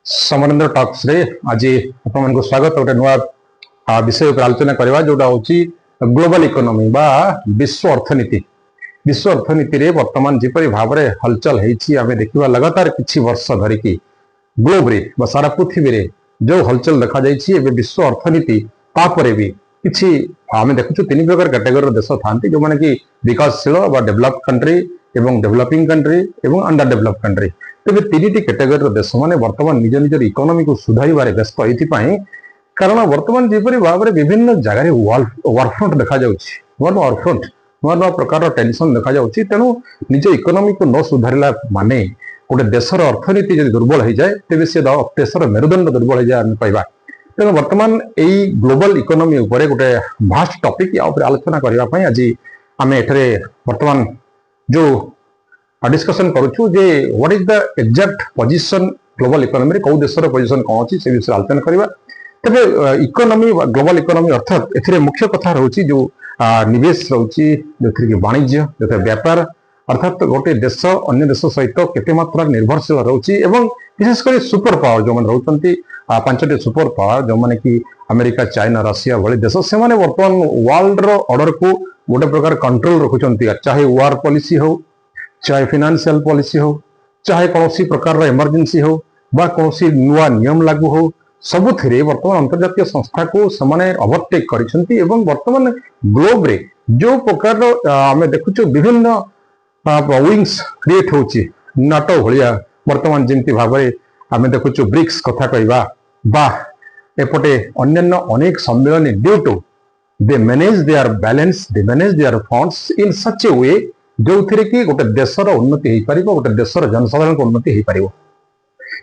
Samarendra talks रे आज आपको स्वागत गोटे नुआ विषय पर आलोचना करवा जोटा हूँ ग्लोबल इकोनॉमी बा विश्व अर्थनीति। विश्व अर्थनीति रे वर्तमान जिपरि भाव में हलचल होमें देखा लगातार किछि वर्ष धरिकी ग्लोब रे बा सारा पृथ्वी रे जो हलचल देखा जाइए विश्व अर्थनीति तापर भी किछि आम देखु तीन प्रकार कैटेगोरी देश था जो मैंने कि विकासशील बा डेवलप कंट्री एवं डेवलपिंग कंट्री एवं अंडर डेवलप कंट्री। तेज तीन कैटेगोरी देश मैंने वर्तमान निज निजर इकोनॉमी को सुधार व्यस्त ये कारण वर्तमान जिपरि भाव में विभिन्न जगह वारफ्रंट देखा नुआ नुआ वारफ्रंट नुआ नुआ प्रकार टेंशन देखा तेणु निज इकोनॉमी को न सुधारा माने गोटे देशर अर्थनीति जब दुर्बल हो जाए तेज से देशर मेरुदंड दुर्बल हो जाए पाइबा। तेणु वर्तमान यही ग्लोबल इकोनॉमी उपरे गोटे भास्ट टॉपिक आलोचना करने आज आम एठरे वर्तमान जो डिस्कशन करूँ जे what is the exact position global economy कौ देशर पोजीशन कौन अच्छी से विषय आलोचना करवा। तेरे इकोनॉमी ग्लोबल इकोनॉमी अर्थात ए मुख्य कथा रोचे जो निवेश रोचे जो कि वाणिज्य जो व्यापार अर्थात गोटे देश अन्य देश सहित केते मात्रा निर्भरशील रोचे एवं विशेषकर सुपर पावर जो मैंने रोचंती पांचटी सुपर पावर जो मैंने कि अमेरिका चाइना रशिया भली देश से माने वर्तमान वर्ल्ड रो ऑर्डर को गोटे प्रकार कंट्रोल रखुचंती चाहे वार पॉलिसी हो चाहे फाइनेंशियल पॉलिसी हो चाहे कौन प्रकार इमरजेंसी हो बा कौन नुआ नियम लागू हो सबुथिरे वर्तमान अंतर्जातीय संस्था को समाने ओवरटेक करिसेंती एवं वर्तमान ग्लोब रे जो प्रकार आमे देखुछु विभिन्न विंग्स क्रिएट होची नाटो भलिया वर्तमान जेंति भाबरे आमे देखुछु ब्रिक्स कथा कहबा बा एपटे अन्य अनेक सम्मेलन due to they manage their balance they manage their funds in such a way जो थे कि गोटे देशर उन्नति हो पार गोटे देशर जनसाधारण उन्नति हो पार।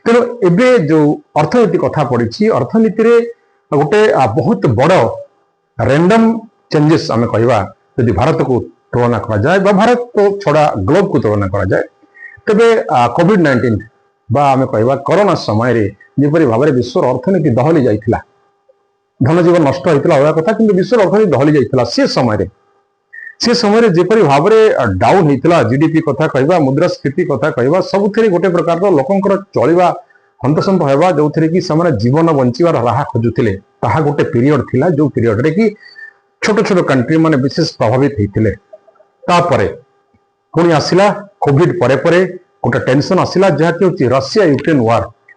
तेणु एबे जो अर्थनीति कथा पड़ी अर्थनीति रे गोटे बहुत बड़ रैंडम चेंजेस आम कहवा यदि भारत को तुलना करा जाए भारत को छड़ा ग्लोब को तुलना करा जाए तेबे कोविड-19 बा आम कहवा कोरोना समय रे जेपरि भाव में विश्व अर्थनीति दहली जाइथिला धनजीवन नष्ट होता अलग कथा कि विश्व अर्थनीति दहली जाइथिला से समय जेपरि भाव में डाउन होता जीडीपी कथा कहवा मुद्रास्फीति कथा कहवा सबुथ गोटे प्रकार लोकंर चलवा हंतसंत होगा जो थे कि जीवन बंचार राह खोजुले ताहा गोटे पीरियड थिला जो पीरियड रे कि छोट छोट कंट्री माने विशेष प्रभावित होते तापरे पुणी आसिला कोविड परे परे गोटे टेंशन आसिला जहाँकि हूँ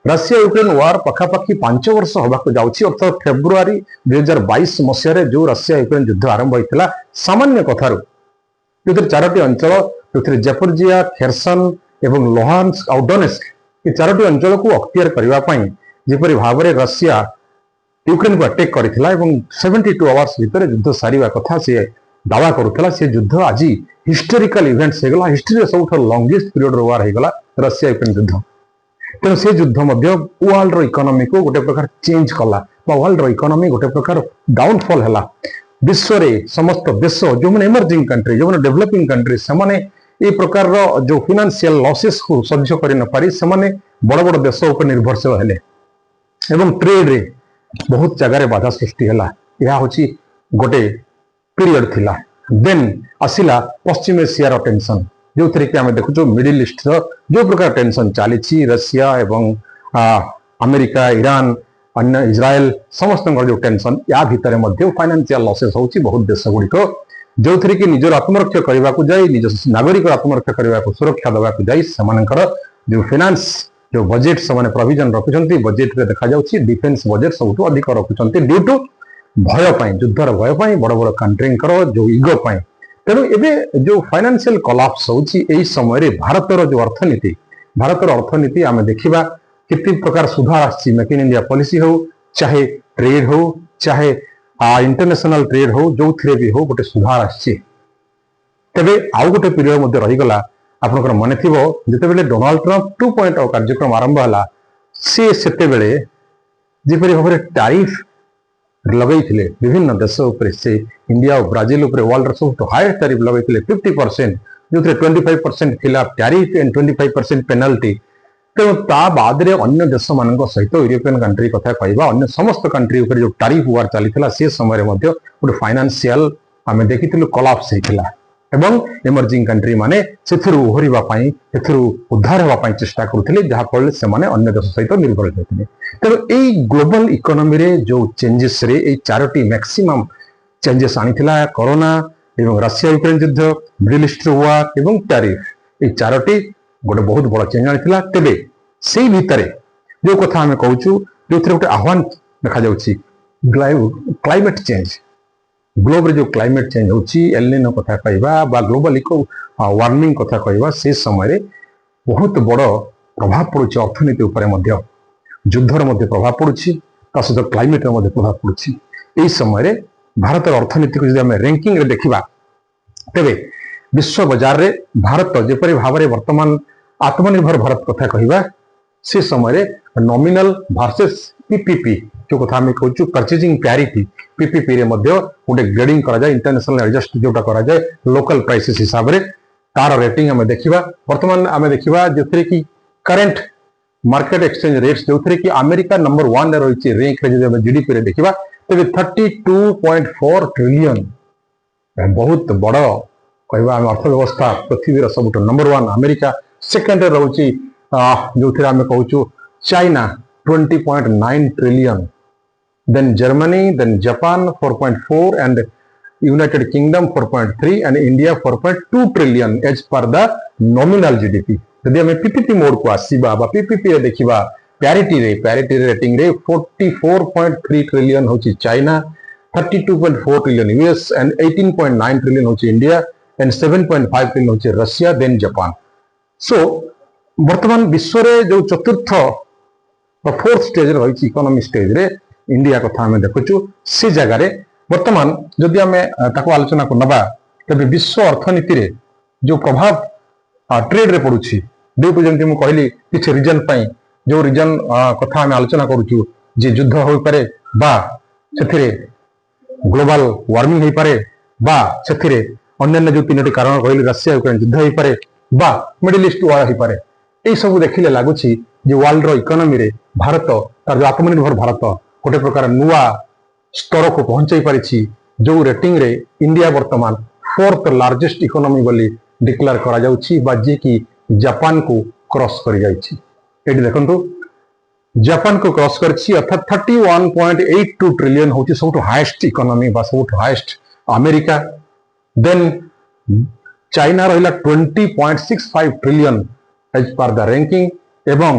रशिया यूक्रेन वार पखापाखि 5 वर्ष होगा जाऊँगी अर्थात फेब्रुआरी 2022 मसीह जो रशिया यूक्रेन युद्ध आरंभ होता सामान्य कथार जो 4टी अंचल जो जेपोर्जिया खेरसन एवं लोहान्स्क और डोनेस्क ये 4टी अंचल को अक्तियार करने जेपरि भाव में रशिया यूक्रेन को अटैक करथिला 72 आवर्स भितर युद्ध सारिवा कथा से दावा करुला से युद्ध आज हिस्टोरिकल इवेंट्स होगा हिस्ट्री सब लंगेस्ट पीरियड वार होगा रशिया यूक्रेन युद्ध। तेणु से युद्ध वर्ल्ड इकोनॉमी को गोटे प्रकार चेंज कला वर्ल्ड इकोनॉमी गोटे प्रकार डाउनफॉल है विश्व रे समस्त देश जो मैंने इमर्जिंग कंट्री जो मैंने डेवलपिंग कंट्री से माने ये प्रकार जो फाइनेंशियल लॉसेस को सह्य कर न पारी से माने बड़ बड़ देश उपर निर्भरशील हेले एवं ट्रेड रे बहुत जगह बाधा सृष्टि है यह हूँ गोटे पीरियड थिला। देन आसिला पश्चिम एशियार टेंशन जो थे कि आम देखु मिडिल ईस्ट जो प्रकार टेंशन चली रशिया एवं अमेरिका ईरान अन्य इज्राएल समस्त जो टेंशन या भितर फाइनेंशियल लॉसेस होची बहुत देश गुड़िक जो थे कि निजर आत्मरक्षा करने को जाए निज नागरिक आत्मरक्षा करने को सुरक्षा देवाक जाए जो फाइनेंस जो बजेट से प्रोविजन रखुंट बजेट रे देखा जाउछि डिफेंस बजेट सब अधिक रखुंट ड्यू टू भय युद्धर भय बड़ बड़ कंट्री जो इगो तेणु एबे जो फाइनेंशियल कोलैप्स होची समय भारतर जो अर्थनीति आम देखा कितनी प्रकार सुधार आछि मेक इन इंडिया पॉलिसी हो चाहे ट्रेड हो चाहे इंटरनेशनल ट्रेड हो जो थे भी हो गोटे सुधार आछि। तेबे आउ गोटे पीरियड रहीगला आपनकर मन थी जिते डोनाल्ड ट्रंप 2.0 कार्यक्रम आरंभ है से जिपरि भाव में टैरिफ लगे विभिन्न देश उपर से इंडिया और ब्राजिल उपर वर्ल्ड सब हाईएस्ट टैरिफ लगे 50% जो 25% थिला टैरिफ एंड 25% पेनल्टी। तेणु ता बाद अन्य देश मान सहित यूरोपियन कंट्री कथा कहवा अन्य समस्त कंट्री उपर जो टैरिफ वार चली से समय गोटे फाइनेंशियल आम देखी कोलैप्स होता एवं इमर्जिंग कंट्री माने सेथिरु ओहरिबा पई सेथिरु उद्धार होबा पई चेष्टा करुथिले जहा फल से माने अन्य देश सहित निर्भर होथिले। तेणु एई ग्लोबल इकोनॉमी रे जो चेंजेस रे एई चारोटी मैक्सिमम चेंजेस आनिथिला कोरोना एवं रशिया यूक्रेन युद्ध, मिडिल ईस्ट वार एवं टैरिफ, एई चारोटी गोटे बहुत बड़ चेंज आनिथिला। तेबे सेई भितरे जो कथा हमें कहूछु जो गोटे आह्वान देखा जाउछि क्लाइमेट चेंज, ग्लोब रे जो क्लाइमेट चेंज होछि एलनिनो कथा कहबा बा ग्लोबल इको वार्मिंग कथा कहबा से समय रे बहुत बड़ प्रभाव पड़ुछि अर्थनीति उपरे मध्य, युद्धर मध्य प्रभाव पड़ुछि ता सहित क्लाइमेट मध्य प्रभाव पड़ुछि। एई समय रे भारत अर्थनीति को यदि हम रैंकिंग रे देखिबा तेबे विश्व बाजार रे भारत जेपरि भावरे वर्तमान आत्मनिर्भर भारत कथा कहबा से समय रे नॉमिनल वर्सेस पीपीपी जो कथा हमें कहूँ परचेजिंग पैरिटी पीपीपी रे मध्य गोटे ग्रेडिंग करा जाए इंटरनेशनल एडजस्ट जोटा करा जाए लोकल प्राइसेस हिसाब रे तार रेटिंग हमें देखिबा। वर्तमान हमें देखिबा जोथरे की करंट मार्केट एक्सचेंज रेट्स जोथरे की अमेरिका नंबर 1 रे रहिछि रैंक रे जदि हम जीडीपी रे देखिबा तबे 32.4 ट्रिलियन बहुत बड़ कहबा हम अर्थव्यवस्था पृथ्वी रे सबुठ नंबर 1 अमेरिका, सेकंड रे रहुछि जोथरे हमें कहूँ China 20.9 trillion, then Germany, then Japan 4.4 and United Kingdom 4.3 and India 4.2 trillion as per the nominal GDP। यदि हमें पीपीपी मोड को आसीबा बा पीपीपी रे देखिबा पैरिटी रेटिंग रे 44.3 ट्रिलियन होची China, 32.4 trillion US and 18.9 trillion होची इंडिया एंड 7.5 ट्रिलियन होची रशिया देन जापान। सो वर्तमान विश्व रे जो चतुर्थ फोर्थ स्टेज रही इकोनॉमी स्टेज रे इंडिया कथा हमें देखुचु से जगह रे वर्तमान जदि हमें ताको आलोचना को नबा तबे विश्व अर्थनीति रे जो प्रभाव ट्रेड रे पड़ुछि ड्यू टू जेंति मु कहली किछ रीजन पई जो रीजन कथा हमें आलोचना करूछु जे युद्ध होई पारे बा सेथिरे ग्लोबल वार्मिंग होई पारे बा सेथिरे अन्य जो तीनोटी कारण कहली रशिया यूक्रेन युद्ध होई पारे बा मिडिल ईस्ट वार होई पारे। एई सब देखिले लागुछि जे वर्ल्ड रो इकोनॉमी रे भारत तार जो आत्मनिर्भर भारत गोटे प्रकार नुआ स्तर को पहुंचाई पारिछि जो रेटिंग रे इंडिया वर्तमान फोर्थ लार्जेस्ट इकोनॉमी बोली डिक्लेयर करा जाउछि बा जे कि जापान को क्रॉस करि जाइछि। एटी देखंतु जापान को क्रॉस करछि अर्थात 31.82 ट्रिलियन होछि सबटु हाईएस्ट इकोनॉमी बा सबटु हाईएस्ट अमेरिका, देन चाइना रहिला 20.65 trillion as per the ranking एवं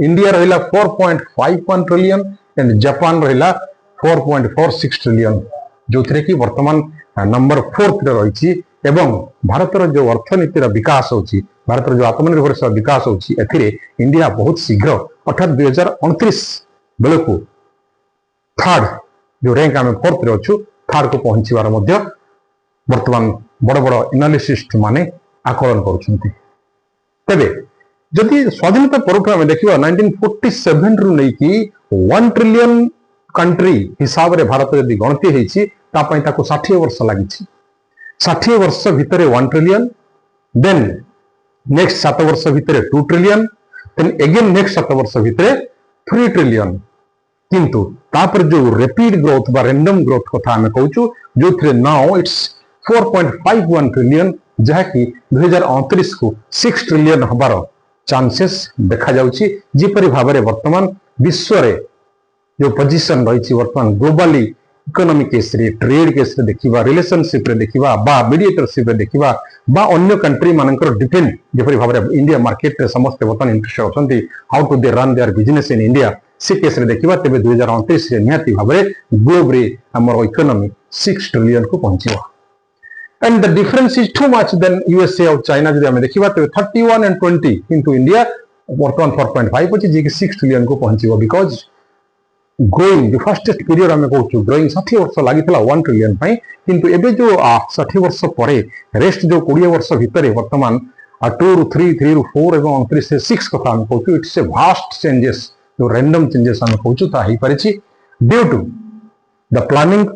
इंडिया रहिला 4.51 ट्रिलियन एंड जापान रहिला 4.46 ट्रिलियन जो थे कि वर्तमान नंबर 4 रे रही एवं भारत जो अर्थनीति विकास होची भारत जो आत्मनिर्भरशील विकास होची एथिरे इंडिया बहुत शीघ्र अर्थात 2029 बेलू थर्ड जो रैंक आम 4th रे अच्छु थर्ड को पहुंचवार मध्य वर्तमान बड़ बड़ एनालिस्ट माने आकलन करुछंती। तेबे जदि स्वाधीनता पर आम देखा 1947 रु नहीं कि 1 ट्रिलियन कंट्री हिसाब रे भारत यदि गणति होती 60 वर्ष लगी 60 वर्ष भितर 1 ट्रिलियन देन नेक्स्ट 7 वर्ष भितर 2 ट्रिलियन देन अगेन नेक्स्ट 7 वर्ष भितर 3 ट्रिलियन किंतु तापर जो रैपिड ग्रोथ बा रैंडम ग्रोथ कथा आम कहूँ जो थे नाउ इट्स 4.51 ट्रिलियन जहाँकि 2029 को 6 ट्रिलियन हबार चांसेस देखा जाउछि। जिपरि भाबरे वर्तमान विश्व रे जो पोजीशन रही वर्तमान ग्लोबली इकोनॉमिक केस रे ट्रेड केस रे देखिबा रिलेशनशिप रे देखिबा बा मीडिएटरशिप रे देखिबा बा अन्य कंट्री मानकर डिपेंड जेपरि भाबरे इंडिया मार्केट रे समस्त वर्तमान इंटरेस्ट अछंती how to they run their business in India से केस रे देखिबा तेबे 2029 रे निहाती भाबरे ग्लोब रे हमर इकोनॉमी 6 ट्रिलियन को पहुंचिबा and the difference is too much than USA और चाइना जदि हमें देखिबा तेबे 31 and 20 किंतु इंडिया वर्तमान 4.5 अछि जे कि 6 ट्रिलियन को पहुंचिबा बिकॉज ग्रोइंग जो फास्टेस्ट पीरियड हमें कहूँ ग्रोइंग 60 वर्ष लगी 1 ट्रिलियन किंतु एबे जो 60 वर्ष पर रेस्ट जो 20 वर्ष भितर वर्तमान 2 ରୁ 3 3 ରୁ 4 एवं 29 से 6 कथा हम कहूँ इट्स ए वास्ट चेंजेस जो रैंडम चेंजेस हम कहूँ ता ही परिछि due to the planning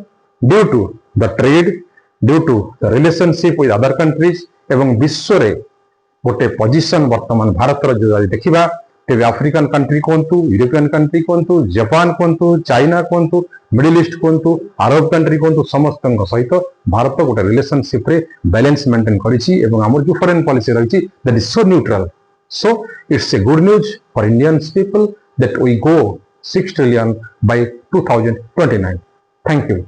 due to the trade due to the relationship with other countries एवं विश्व रे गोटे पोजीशन वर्तमान भारत जो देखिबा तेज आफ्रिकान कंट्री कहतु, यूरोपियन कंट्री कहतु, जापान कहतु, चाइना कहतु, मिडिल ईस्ट कहतु, अरब कंट्री कहतु, समस्त सहित भारत गोटे रिलेशनशिप रे बैलेंस मेंटेन करिछि एवं हमर जो फॉरेन पॉलिसी रहिछि that is so neutral. So it's a good news for Indian people that we go 6 trillion by 2029. Thank you.